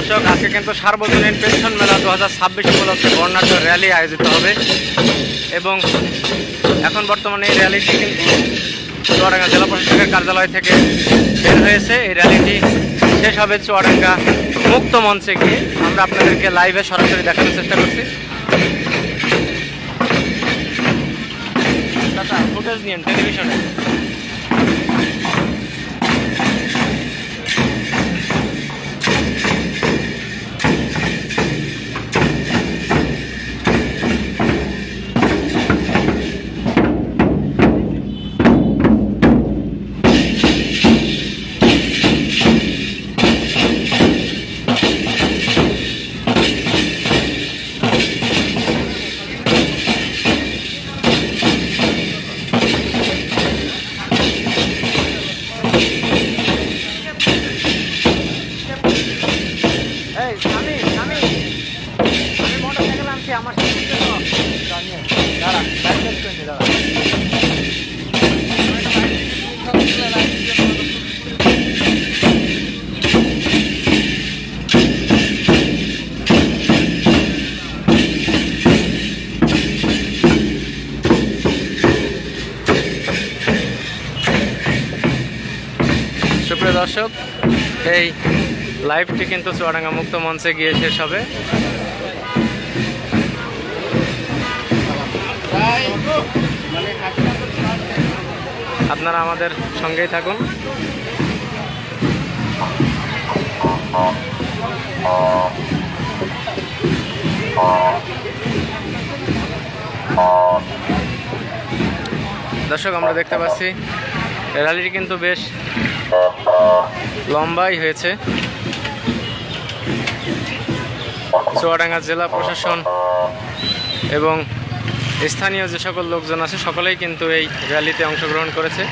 দর্শক, আজকে কিন্তু সার্বজনীন পেনশন মেলা 2026 উপলক্ষে বর্ণাঢ্য র্যালি আয়োজিত হবে এবং এখন বর্তমানে এই র্যালিটি কিন্তু চুয়াডাঙ্গা জেলা প্রশাসকের কার্যালয় থেকে বের হয়েছে। এই র্যালিটি শেষ হবে চুয়াডাঙ্গা মুক্ত মঞ্চে গিয়ে। আমরা আপনাদেরকে লাইভে সরাসরি দেখানোর চেষ্টা করছি। ফুটেজ নিন টেলিভিশনে। আমার সুপ্রিয় দর্শক, এই লাইভটি কিন্তু চুয়াডাঙ্গা মুক্ত মঞ্চে গিয়ে শেষ হবে। আপনারা আমাদের সঙ্গেই থাকুন। দর্শক, আমরা দেখতে পাচ্ছি র্যালিটি কিন্তু বেশ লম্বাই হয়েছে। চুয়াডাঙ্গা জেলা প্রশাসন এবং স্থানীয় যে সকল লোকজন আছে সকলেই কিন্তু এই র্যালিতে অংশগ্রহণ করেছে।